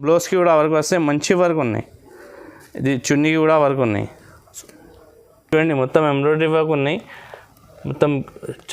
బ్లౌజ్కి కూడా వర్క్ వస్తాయి, మంచి వర్క్ ఉన్నాయి. ఇది చున్నీకి కూడా వర్క్ ఉన్నాయి. చూడండి మొత్తం ఎంబ్రాయిడరీ వర్క్ ఉన్నాయి, మొత్తం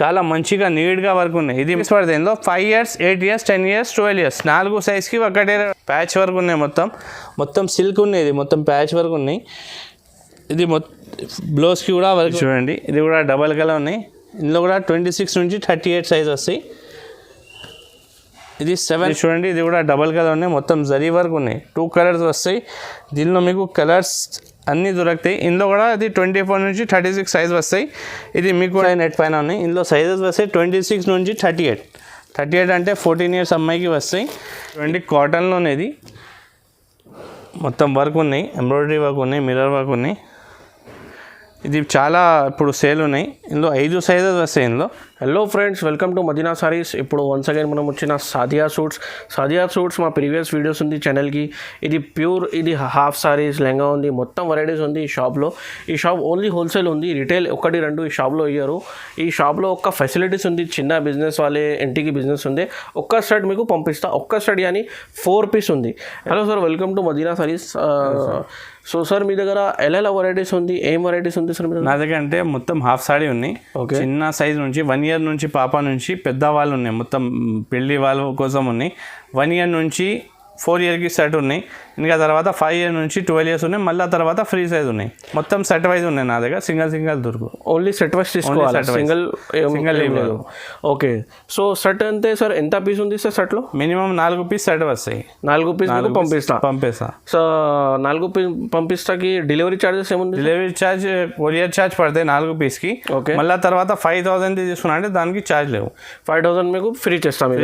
చాలా మంచిగా నీట్గా వర్క్ ఉన్నాయి. ఇది పడుతుంది ఇందులో 5 years, 8 years, 10 years, 12 years 4 సైజ్కి ఒకటే ప్యాచ్ వర్క్ ఉన్నాయి. మొత్తం సిల్క్ ఉన్నాయి, ఇది మొత్తం ప్యాచ్ వర్క్ ఉన్నాయి. ఇది బ్లౌజ్కి కూడా వర్క్ చూడండి. ఇది కూడా డబల్ కలర్ ఉన్నాయి. ఇందులో కూడా 26 నుంచి 38 సైజ్ వస్తాయి. ఇది 7 చూడండి. ఇది కూడా డబల్ కలర్ ఉన్నాయి, మొత్తం జరీ వర్క్ ఉన్నాయి. 2 కలర్స్ వస్తాయి. దీనిలో మీకు కలర్స్ అన్నీ దొరుకుతాయి. ఇందులో కూడా ఇది 24 నుంచి 36 సైజ్ వస్తాయి. ఇది మీకు నెట్ పైన ఉన్నాయి. ఇందులో సైజెస్ వస్తాయి 26 నుంచి 38 అంటే 14 years అమ్మాయికి వస్తాయి. చూడండి కాటన్లోనే ఇది మొత్తం వర్క్ ఉన్నాయి, ఎంబ్రాయిడరీ వర్క్ ఉన్నాయి, మిర్రర్ వర్క్ ఉన్నాయి. ఇది చాలా ఇప్పుడు సేల్ ఉన్నాయి. ఇందులో 5 సైజెస్ వస్తాయి. ఇందులో hello friends, welcome to Madina sarees. ఇప్పుడు వన్స్ అగైన్ మనం వచ్చిన సాదియా సూట్స్ మా ప్రీవియస్ వీడియోస్ ఉంది ఛానల్కి. ఇది ప్యూర్, ఇది హాఫ్ సారీస్, లెంగా ఉంది, మొత్తం వెరైటీస్ ఉంది ఈ షాప్లో. ఈ షాప్ ఓన్లీ హోల్సేల్ ఉంది, రిటైల్ 1-2 ఈ షాప్లో ఇయ్యారు. ఈ షాప్లో ఒక్క ఫెసిలిటీస్ ఉంది, చిన్న బిజినెస్ వాళ్ళే ఇంటికి బిజినెస్ ఉంది. ఒక్క షర్ట్ మీకు పంపిస్తా, ఒక్క షర్ట్ కానీ 4 పీస్ ఉంది. Hello sir, welcome to Madina Sarees. So sir మీ దగ్గర ఎలా వెరైటీస్ ఉంది, ఏం వెరైటీస్ ఉంది సార్? నా దగ్గర అంటే మొత్తం హాఫ్ సారీ ఉన్నాయి. చిన్న సైజ్ నుంచి 1 year నుంచి పాప నుంచి పెద్ద వాళ్ళు ఉన్నాయి. మొత్తం పెళ్లి వాళ్ళ కోసం ఉన్నాయి. 1 year నుంచి 4 yearకి సెట్ ఉన్నాయి. ఇంకా తర్వాత 5 years నుంచి 12 years ఉన్నాయి. మళ్ళీ తర్వాత ఫ్రీ సైజ్ ఉన్నాయి. మొత్తం సెట్ వైజ్ ఉన్నాయి నా దగ్గర. సింగిల్ దొరుకు. ఓన్లీ సెట్ వైజ్ తీసుకోవాలి, సింగిల్ లేదు. ఓకే, సో సెట్ అంతే సార్, ఎంత పీస్ ఉంది సార్ సెట్లో? మినిమం 4 పీస్ సెట్ వస్తాయి. 4 పీస్ పంపిస్తా. సో 4 పీస్ పంపిస్తాకి డెలివరీ ఛార్జెస్ ఏముంది? డెలివరీ ఛార్జ్, కొరియర్ ఛార్జ్ పడతాయి 4 పీస్కి. ఓకే, మళ్ళీ తర్వాత 5,000 తీసుకున్నా అంటే దానికి ఛార్జ్ లేవు. 5,000 మీకు ఫ్రీ చేస్తాం,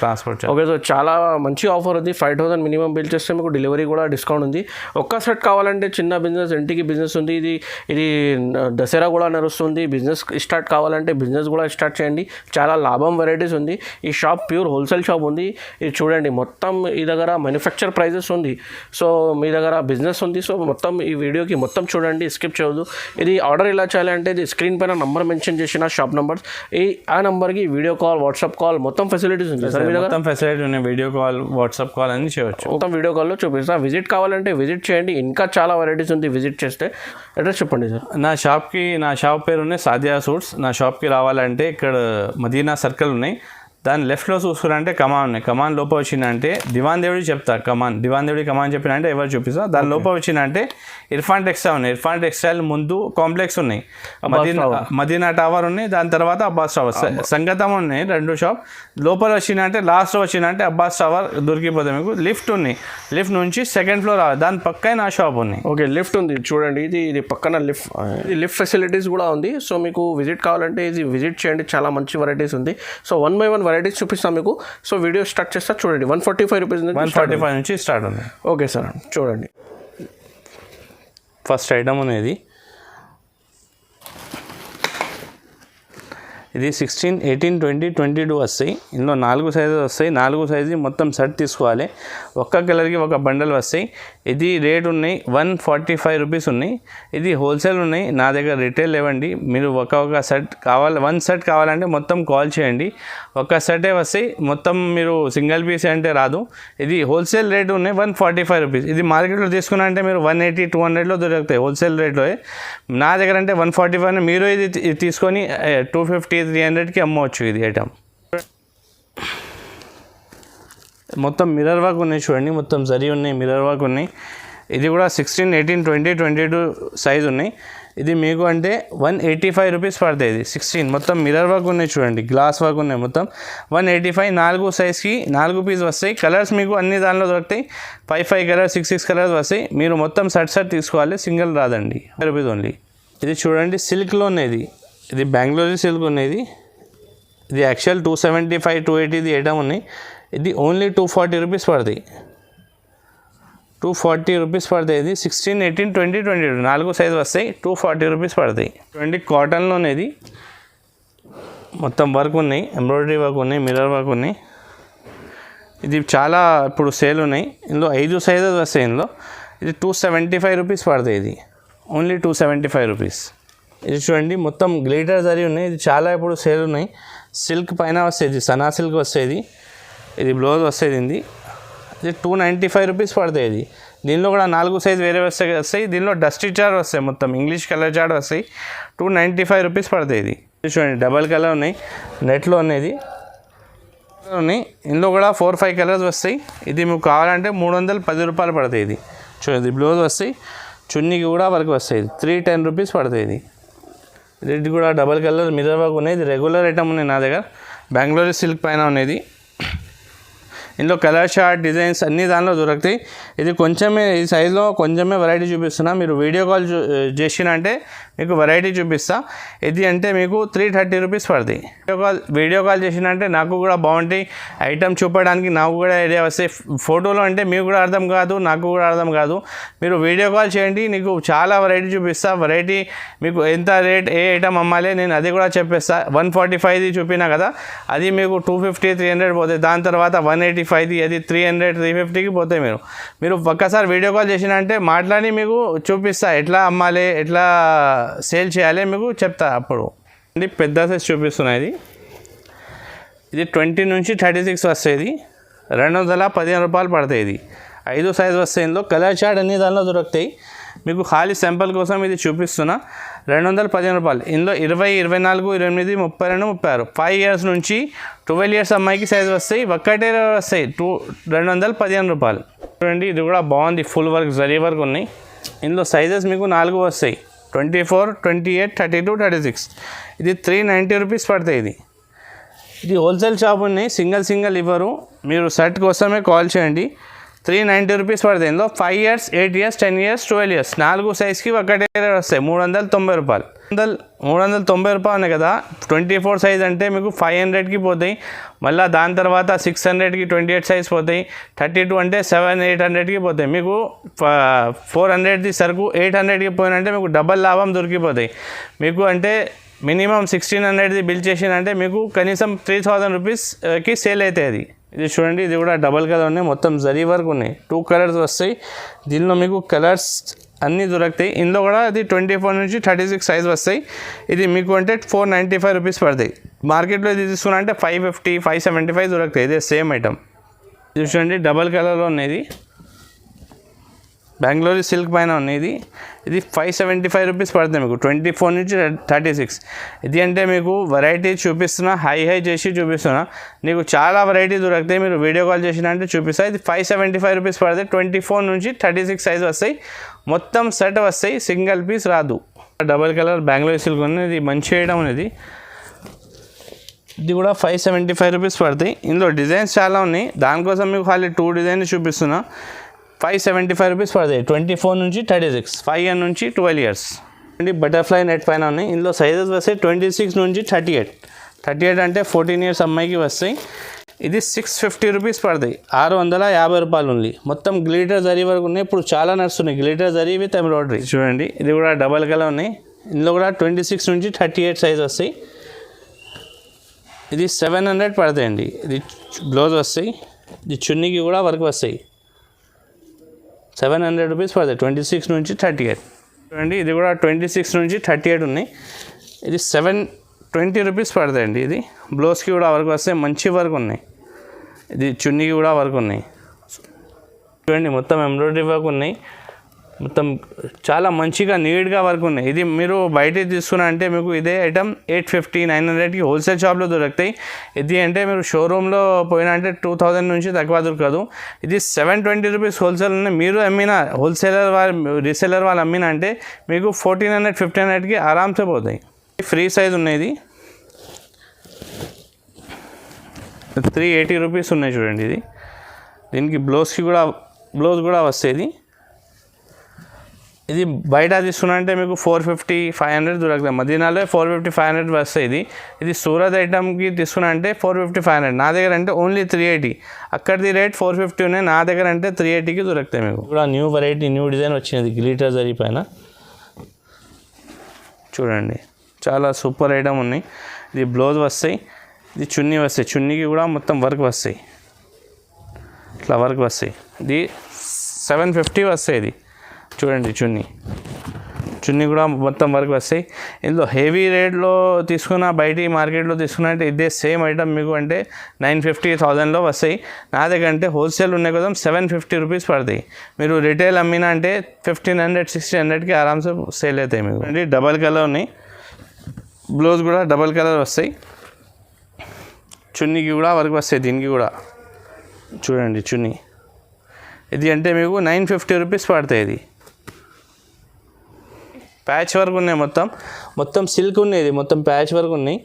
ట్రాన్స్పోర్ట్ ఛార్జ్. ఓకే, సో చాలా మంచి ఆఫర్ ఉంది. 5,000 మినిమం బిల్ చేస్తే మీకు డెలివరీ కూడా డిస్కౌంట్ ఉంది. ఒక్క సెట్ కావాలంటే చిన్న బిజినెస్, ఇంటికి బిజినెస్ ఉంది. ఇది దసరా కూడా నడుస్తుంది. బిజినెస్ స్టార్ట్ కావాలంటే బిజినెస్ కూడా స్టార్ట్ చేయండి. చాలా లాభం వెరైటీస్ ఉంది. ఈ షాప్ ప్యూర్ హోల్సేల్ షాప్ ఉంది. ఇది చూడండి, మొత్తం ఈ దగ్గర మ్యానుఫ్యాక్చర్ ప్రైజెస్ ఉంది. సో మీ దగ్గర బిజినెస్ ఉంది. సో మొత్తం ఈ వీడియోకి మొత్తం చూడండి, స్కిప్ చేయొద్దు. ఇది ఆర్డర్ ఎలా చేయాలంటే ఇది స్క్రీన్ పైన నంబర్ మెన్షన్ చేసిన షాప్ నంబర్స్, ఆ నంబర్కి వీడియో కాల్, వాట్సాప్ కాల్ మొత్తం ఫెసిలిటీస్ ఉంది సార్. మొత్తం ఫెసిలిటీ ఉన్నాయి. వీడియో కాల్, వాట్సాప్ కాల్ అని చేయవచ్చు. మొత్తం వీడియో కాల్లో చూపిస్తాను. విజిట్ కావాలంటే విజిట్ చేయండి, ఇంకా చాలా వెరైటీస్ ఉంది. విజిట్ చేస్తే అడ్రస్ చెప్పండి సార్. నా షాప్ పేరు ఉన్నాయి సాదియా సూట్స్. నా షాప్కి రావాలంటే ఇక్కడ మదీనా సర్కిల్ ఉన్నాయి. దాని లెఫ్ట్లో చూసుకున్నారంటే కమాన్ ఉన్నాయి. కమాన్ లోపల వచ్చిందంటే దివాన్ దేవుడి చెప్తా. దివాన్ దేవుడి కమాన్ చెప్పినంటే ఎవరు చూపిస్తా. దాని లోపల వచ్చిందంటే ఇర్ఫాన్ టెక్స్టైల్ ఉన్నాయి. ఇర్ఫాన్ టెక్స్టైల్ ముందు కాంప్లెక్స్ ఉన్నాయి. మదీనా టవర్ ఉన్నాయి. దాని తర్వాత అబ్బాస్ టవర్, సంగతం ఉన్నాయి 2 షాప్. లోపల వచ్చిందంటే లాస్ట్లో వచ్చిందంటే అబ్బాస్ టవర్ దొరికిపోతుంది మీకు. లిఫ్ట్ ఉన్నాయి. లిఫ్ట్ నుంచి 2nd floor రావాలి. దాని పక్కనే నా షాప్ ఉన్నాయి. ఓకే, లిఫ్ట్ ఉంది చూడండి. ఇది పక్కన లిఫ్ట్ ఫెసిలిటీస్ కూడా ఉంది. సో మీకు విజిట్ కావాలంటే ఇది విజిట్ చేయండి. చాలా మంచి వెరైటీస్ ఉంది. సో 1 by 1 వెరైటీస్ చూపిస్తాం మీకు. సో వీడియో స్టార్ట్ చేస్తా చూడండి. 145 రూపీస్ 145 నుంచి స్టార్ట్ ఉంది. ఓకే సార్, చూడండి. ఫస్ట్ ఐటమ్ అనేది ఇది 16, 18, 20, 22 వస్తాయి. ఇందులో 4 సైజెస్ వస్తాయి. 4 సైజు మొత్తం సెట్ తీసుకోవాలి. ఒక్క కలర్కి ఒక బండల్ వస్తాయి. ఇది రేట్ ఉన్నాయి 145 రూపీస్ ఉన్నాయి. ఇది హోల్సేల్ ఉన్నాయి. నా దగ్గర రిటైల్ లేవండి. మీరు ఒక సెట్ కావాలి, 1 సెట్ కావాలంటే మొత్తం కాల్ చేయండి. ఒక సెటే వస్తాయి. మొత్తం మీరు సింగిల్ పీస్ అంటే రాదు. ఇది హోల్సేల్ రేట్ ఉన్నాయి 145 రూపీస్. ఇది మార్కెట్లో తీసుకున్నా అంటే మీరు 180, 200లో దొరుకుతాయి హోల్సేల్ రేట్లో. నా దగ్గర అంటే 145. మీరు ఇది తీసుకొని 250, 300కి అమ్మవచ్చు. ఇది ఐటమ్ మొత్తం మిర్రర్ వర్క్ ఉన్నాయి చూడండి. మొత్తం జరీ ఉన్నాయి, మిర్రర్ వర్క్ ఉన్నాయి. ఇది కూడా 16, 18, 20, 22 సైజ్ ఉన్నాయి. ఇది మీకు అంటే 185 రూపీస్ పడుతుంది. ఇది 16 మొత్తం మిర్రర్ వర్క్ ఉన్నాయి చూడండి, గ్లాస్ వర్క్ ఉన్నాయి. మొత్తం 185. 4 సైజ్కి 4 పీస్ వస్తాయి. కలర్స్ మీకు అన్ని దానిలో దొరుకుతాయి. 5 కలర్స్, 6 కలర్స్ వస్తాయి. మీరు మొత్తం సెట్ తీసుకోవాలి, సింగిల్ రాదండి. 5 రూపీస్ ఓన్లీ. ఇది చూడండి సిల్క్లో ఉన్నది. ఇది బెంగళూరు సిల్క్ ఉన్నది. ఇది యాక్చువల్ 275, 280 ఇది ఐటమ్ ఉన్నాయి. ఇది ఓన్లీ 240 రూపీస్ పడుతుంది. 240 రూపీస్ పడుతుంది. ఇది 16, 18, 20, 22 4 సైజు వస్తాయి. 240 రూపీస్ పడుతాయి. చూడండి కాటన్లోనేది మొత్తం వర్క్ ఉన్నాయి, ఎంబ్రాయిడరీ వర్క్ ఉన్నాయి, మిర్రర్ వర్క్ ఉన్నాయి. ఇది చాలా ఇప్పుడు సేల్ ఉన్నాయి. ఇందులో 5 సైజెస్ వస్తాయి. ఇందులో ఇది 275 రూపీస్ పడుతుంది. ఇది ఓన్లీ 275 రూపీస్. ఇది చూడండి మొత్తం గ్లిటర్ జరీ ఉన్నాయి. ఇది చాలా ఇప్పుడు సేల్ ఉన్నాయి. సిల్క్ పైన వస్తుంది, సనా సిల్క్ వస్తుంది. ఇది బ్లౌజ్ వస్తుంది. ఇది 295 రూపీస్ పడతాయి. ఇది దీనిలో కూడా 4 సైజ్ వేరే వస్తాయి. దీనిలో డస్టీ చార్ట్ వస్తాయి, మొత్తం ఇంగ్లీష్ కలర్ చార్ట్ వస్తాయి. 295 రూపీస్ పడతాయి. ఇది చూడండి డబల్ కలర్ ఉన్నాయి, నెట్లో ఉన్నాయి. ఉన్నాయి ఇందులో కూడా 4-5 కలర్స్ వస్తాయి. ఇది మీకు కావాలంటే 310 రూపాయలు పడతాయి. ఇది చూడండి బ్లౌజ్ వస్తాయి, చున్నీకి కూడా వర్క్ వస్తాయి. 310 రూపీస్ పడతాయి. ఇది కూడా డబల్ కలర్ మిర్రర్ వర్క్ ఉన్నాయి. ఇది రెగ్యులర్ ఐటమ్ ఉన్నాయి నా దగ్గర. బెంగళూరు సిల్క్ పైన ఉన్నది. ఇందులో కలర్ షార్ట్ డిజైన్స్ అన్ని దానిలో దొరుకుతాయి. ఇది కొంచెమే ఈ సైజులో కొంచెమే వెరైటీ చూపిస్తున్నా. మీరు వీడియో కాల్ చేసినంటే మీకు వెరైటీ చూపిస్తా. ఇది అంటే మీకు 330 రూపీస్ పడుతుంది. వీడియో కాల్ చేసినంటే నాకు కూడా బాగుంటాయి ఐటమ్ చూపడానికి, నాకు కూడా ఐడియా వస్తాయి. ఫోటోలో అంటే మీకు కూడా అర్థం కాదు, నాకు కూడా అర్థం కాదు. మీరు వీడియో కాల్ చేయండి, నీకు చాలా వెరైటీ చూపిస్తా. వెరైటీ మీకు ఎంత రేట్ ఏ ఐటమ్ అమ్మాలి నేను అది కూడా చెప్పేస్తా. 145 చూపినా కదా, అది మీకు 250-300 పోతాయి. దాని తర్వాత 185 అది 300-350కి పోతాయి. మీరు ఒక్కసారి వీడియో కాల్ చేసినంటే మాట్లాడి మీకు చూపిస్తా, ఎట్లా అమ్మాలి ఎట్లా సేల్ చేయాలి మీకు చెప్తా. అప్పుడు ఇది పెద్ద సైజ్ చూపిస్తున్నాయి. ఇది 20 నుంచి 36 వస్తాయి. 215 రూపాయలు పడతాయి. ఇది 5 సైజు వస్తాయి. ఇందులో కలర్ చార్ట్ అన్ని దానిలో దొరుకుతాయి. మీకు ఖాళీ శాంపుల్ కోసం ఇది చూపిస్తున్నా. 215 రూపాయలు. ఇందులో 20, 24, 28, 32, 36 5 ఇయర్స్ నుంచి 12 ఇయర్స్ అమ్మాయికి సైజు వస్తాయి. ఒక్కటే వస్తాయి. 215 రూపాయలు. చూడండి ఇది కూడా బాగుంది, ఫుల్ వర్క్ జరీ వర్క్ ఉన్నాయి. ఇందులో సైజెస్ మీకు 4 వస్తాయి. 24, 28, 32, 36. ఇది 390 రూపీస్ పడతాయి. ఇది హోల్సేల్ షాప్ ఉన్నాయి, సింగిల్ ఇవ్వరు. మీరు సెట్ కోసమే కాల్ చేయండి. 390 రూపీస్ పడతాయి. ఇందులో 5 ఇయర్స్, 8 ఇయర్స్, 10 ఇయర్స్, 12 ఇయర్స్ 4 సైజ్కి ఒకటే వస్తాయి. 390 రూపాయలు. 390 రూపాయలు ఉన్నాయి కదా. 24 సైజ్ అంటే మీకు 500కి పోతాయి. మళ్ళీ దాని తర్వాత 600కి 28 సైజ్ పోతాయి. 32 అంటే 700-800కి పోతాయి. మీకు 400ది సరుకు 800కి పోయినంటే మీకు డబల్ లాభం దొరికిపోతాయి. మీకు అంటే మినిమం 1600ది బిల్ చేసినంటే మీకు కనీసం 3000 రూపీస్కి సేల్ అవుతాయి. అది ఇది చూడండి, ఇది కూడా డబల్ కలర్ ఉన్నాయి, మొత్తం జరీ వర్క్ ఉన్నాయి. 2 కలర్స్ వస్తాయి. దీనిలో మీకు కలర్స్ అన్నీ దొరుకుతాయి. ఇందులో కూడా అది 24 నుంచి 36 సైజ్ వస్తాయి. ఇది మీకు అంటే 495 రూపీస్ పడతాయి. మార్కెట్లో ఇది తీసుకున్నా అంటే 550, 575 దొరుకుతాయి. ఇదే సేమ్ ఐటమ్. ఇది చూడండి డబల్ కలర్లో ఉన్నది, బెంగళూరు సిల్క్ పైన ఉన్నది. ఇది 575 రూపీస్ పడుతుంది మీకు. 24 నుంచి 36. ఇది అంటే మీకు వెరైటీ చూపిస్తున్నా, హై చేసి చూపిస్తున్నా. నీకు చాలా వెరైటీ దొరుకుతాయి. మీరు వీడియో కాల్ చేసినంటే చూపిస్తా. ఇది 575 రూపీస్ పడుతుంది. 24 నుంచి 36 సైజ్ వస్తాయి. మొత్తం సెట్ వస్తాయి, సింగిల్ పీస్ రాదు. డబల్ కలర్ బెంగళూరు సిల్క్ ఉన్నది, మంచి ఐటమ్ ఉన్నది. ఇది కూడా 575 రూపీస్ పడుతాయి. ఇందులో డిజైన్స్ చాలా ఉన్నాయి, దానికోసం మీకు ఖాళీ 2 డిజైన్స్ చూపిస్తున్నా. 575 రూపీస్ పడతాయి. 24 నుంచి 36, 5 ఇయర్ నుంచి 12 ఇయర్స్. బటర్ఫ్లై నెట్ పైన ఉన్నాయి. ఇందులో సైజెస్ వస్తాయి 26 నుంచి 38 అంటే 14 ఇయర్స్ అమ్మాయికి వస్తాయి. ఇది 650 రూపీస్ పడతాయి. 650 రూపాయలు ఉంది. మొత్తం గ్లిటర్ జరీ వరకు ఉన్నాయి. ఇప్పుడు చాలా నడుస్తున్నాయి గ్లిటర్ జరీ విత్ ఎంబ్రాయిడరీ. చూడండి ఇది కూడా డబల్ కలర్ ఉన్నాయి. ఇందులో కూడా 26 నుంచి 38 సైజ్ వస్తాయి. ఇది 700 పడతాయండి. ఇది బ్లౌజ్ వస్తాయి. ఇది చున్నీకి కూడా వర్క్ వస్తాయి. 700 రూపీస్ పడతాయి. 26 నుంచి 38. చూడండి ఇది కూడా 26 నుంచి 38 ఉన్నాయి. ఇది 720 రూపీస్ పడతాయండి. ఇది బ్లౌజ్కి కూడా వర్క్ వస్తాయి, మంచి వర్క్ ఉన్నాయి. ఇది చున్నీకి కూడా వర్క్ ఉన్నాయి. చూడండి మొత్తం ఎంబ్రాయిడరీ వర్క్ ఉన్నాయి. మొత్తం చాలా మంచిగా నీట్గా వర్క్ ఉన్నాయి. ఇది మీరు బయట తీసుకున్నా అంటే మీకు ఇదే ఐటమ్ 850-900కి హోల్సేల్ షాప్లో దొరుకుతాయి. ఇది అంటే మీరు షోరూంలో పోయినా అంటే 2000 నుంచి తక్కువ దొరకదు. ఇది 720 రూపీస్ హోల్సేల్ ఉన్నాయి. మీరు అమ్మినా హోల్సేలర్ వాళ్ళు రీసెలర్ వాళ్ళు అమ్మినా అంటే మీకు 1400-1500కి ఆరామ్సే పోతాయి. ఫ్రీ సైజ్ ఉన్నాయి. 380 రూపీస్ ఉన్నాయి. చూడండి ఇది దీనికి బ్లౌజ్ కూడా వస్తుంది. ఇది బయట తీసుకున్నా అంటే మీకు 450-500 దొరుకుతాయి. మదీనాలో 450-500 వస్తాయి. ఇది సూరత్ ఐటమ్కి తీసుకున్నా అంటే 450-500. నా దగ్గర అంటే ఓన్లీ 380. అక్కడిది రేట్ 450 ఉన్నాయి, నా దగ్గర అంటే 380కి దొరుకుతాయి. మీకు కూడా న్యూ వెరైటీ న్యూ డిజైన్ వచ్చింది గ్లిటర్ జరీ పైన. చూడండి చాలా సూపర్ ఐటమ్ ఉన్నాయి. ఇది బ్లౌజ్ వస్తాయి, ఇది చున్నీ వస్తాయి. చున్నీకి కూడా మొత్తం వర్క్ వస్తాయి, ఇట్లా వర్క్ వస్తాయి. ఇది 750 వస్తాయి. ఇది చూడండి చున్నీ కూడా మొత్తం వర్క్ వస్తాయి. ఇందులో హెవీ రేట్లో తీసుకున్న బయట మార్కెట్లో తీసుకున్న అంటే ఇదే సేమ్ ఐటమ్ మీకు అంటే 950,000లో వస్తాయి. నా దగ్గర అంటే హోల్సేల్ ఉన్నాయి కదా 750 రూపీస్ పడతాయి. మీరు రిటైల్ అమ్మినా అంటే 1500-1600కి ఆరామ్సే సేల్ అవుతాయి మీకు. అంటే డబల్ కలర్ ఉన్నాయి, బ్లౌజ్ కూడా డబల్ కలర్ వస్తాయి. చున్నీకి కూడా వర్క్ వస్తాయి. దీనికి కూడా చూడండి చున్నీ ఇది అంటే మీకు 950 రూపీస్ పడతాయి. ఇది ప్యాచ్ వర్క్ ఉన్నాయి, మొత్తం సిల్క్ ఉన్నాయి. ఇది మొత్తం ప్యాచ్ వర్క్ ఉన్నాయి.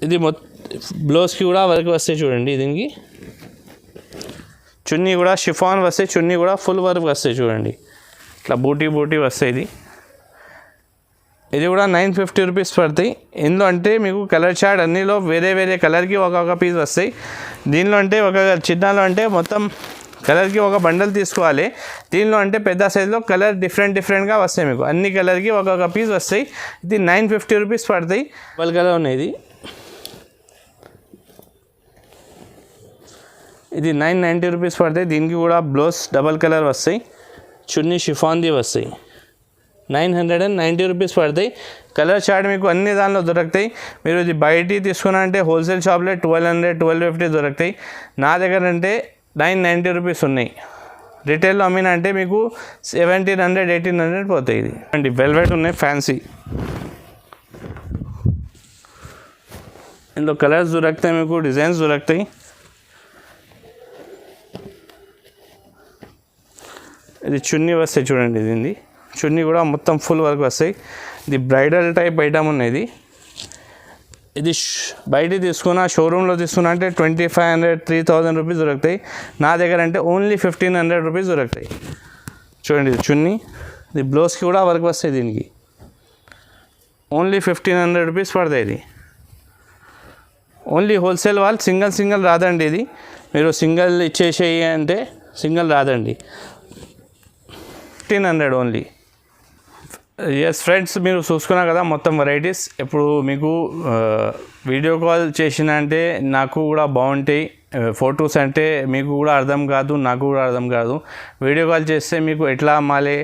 ఇది బ్లౌజ్కి కూడా వర్క్ వస్తాయి. చూడండి దీనికి చున్నీ కూడా షిఫాన్ వస్తాయి. చున్నీ కూడా ఫుల్ వర్క్ వస్తాయి. చూడండి ఇట్లా బూటీ వస్తాయి. ఇది కూడా 950 రూపీస్ పడతాయి. ఇందులో అంటే మీకు కలర్ చార్ట్ అన్నిలో వేరే కలర్కి ఒక్కొక్క పీస్ వస్తాయి. దీనిలో అంటే ఒక చిన్నలో అంటే మొత్తం కలర్కి ఒక బండల్ తీసుకోవాలి. దీనిలో అంటే పెద్ద సైజులో కలర్ డిఫరెంట్గా వస్తాయి. మీకు అన్ని కలర్కి ఒక్కొక్క పీస్ వస్తాయి. ఇది 950 రూపీస్ పడతాయి. డబల్ కలర్ ఉన్నాయి. ఇది 990 రూపీస్ పడతాయి. దీనికి కూడా బ్లౌజ్ డబల్ కలర్ వస్తాయి. చున్నీ షిఫాన్ది వస్తాయి. 990 రూపీస్ పడతాయి. కలర్ చార్ట్ మీకు అన్ని దానిలో దొరుకుతాయి. మీరు ఇది బయట తీసుకున్నా అంటే హోల్సేల్ షాప్లో 1200-1250 దొరుకుతాయి. నా దగ్గర అంటే 990 రూపీస్ ఉన్నాయి. రిటైల్లో అమ్మినా అంటే మీకు 1700-1800 పోతాయి. ఇది అండి వెల్వెట్ ఉన్నాయి ఫ్యాన్సీ. ఇందులో కలర్స్ దొరుకుతాయి, మీకు డిజైన్స్ దొరుకుతాయి. ఇది చున్నీ వస్తాయి. చూడండి దీన్ని చున్నీ కూడా మొత్తం ఫుల్ వర్క్ వస్తాయి. ఇది బ్రైడల్ టైప్ ఐటమ్ ఉన్నది. ఇది బయట తీసుకున్న షోరూంలో తీసుకున్నా అంటే 2500-3000 రూపీస్ దొరుకుతాయి. నా దగ్గర అంటే ఓన్లీ 1500 రూపీస్ దొరుకుతాయి. చూడండి ఇది చున్నీ, ఇది బ్లౌజ్కి కూడా వర్క్ వస్తాయి. దీనికి ఓన్లీ 1500 రూపీస్ పడతాయి. ఇది ఓన్లీ హోల్సేల్ వాళ్ళు సింగిల్ రాదండి. ఇది మీరు సింగిల్ ఇచ్చేసేయి అంటే సింగిల్ రాదండి. 1500 ఓన్లీ. ఎస్ ఫ్రెండ్స్, మీరు చూసుకున్నారు కదా మొత్తం వెరైటీస్. ఇప్పుడు మీకు వీడియో కాల్ చేసిన అంటే నాకు కూడా బాగుంటాయి. ఫొటోస్ అంటే మీకు కూడా అర్థం కాదు, నాకు కూడా అర్థం కాదు. వీడియో కాల్ చేస్తే మీకు ఎట్లా అమ్మాలి,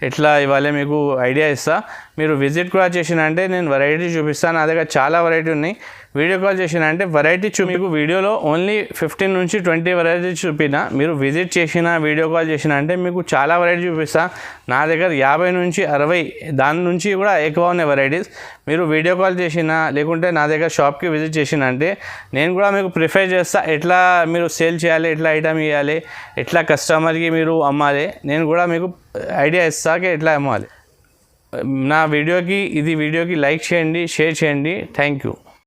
ఎట్లా ఇవ్వాలి మీకు ఐడియా ఇస్తా. మీరు విజిట్ కూడా చేసిన అంటే నేను వెరైటీ చూపిస్తాను. నా దగ్గర చాలా వెరైటీ ఉన్నాయి. వీడియో కాల్ చేసిన అంటే వెరైటీ మీకు వీడియోలో ఓన్లీ 15-20 వెరైటీ చూపిన. మీరు విజిట్ చేసిన వీడియో కాల్ చేసిన అంటే మీకు చాలా వెరైటీ చూపిస్తా. నా దగ్గర 50-60 దాని నుంచి కూడా ఎక్కువ ఉన్నాయి వెరైటీస్. మీరు వీడియో కాల్ చేసిన లేకుంటే నా దగ్గర షాప్కి విజిట్ చేసిన అంటే నేను కూడా మీకు ప్రిఫర్ చేస్తా. ఎట్లా మీరు సేల్ చేయాలి, ఎట్లా ఐటమ్ ఇవ్వాలి, ఎట్లా కస్టమర్కి మీరు అమ్మాలి, నేను కూడా మీకు ఐడియా ఇస్తాకే ఎట్లా అమ్మాలి. నా వీడియోకి లైక్ చేయండి, షేర్ చేయండి. Thank you.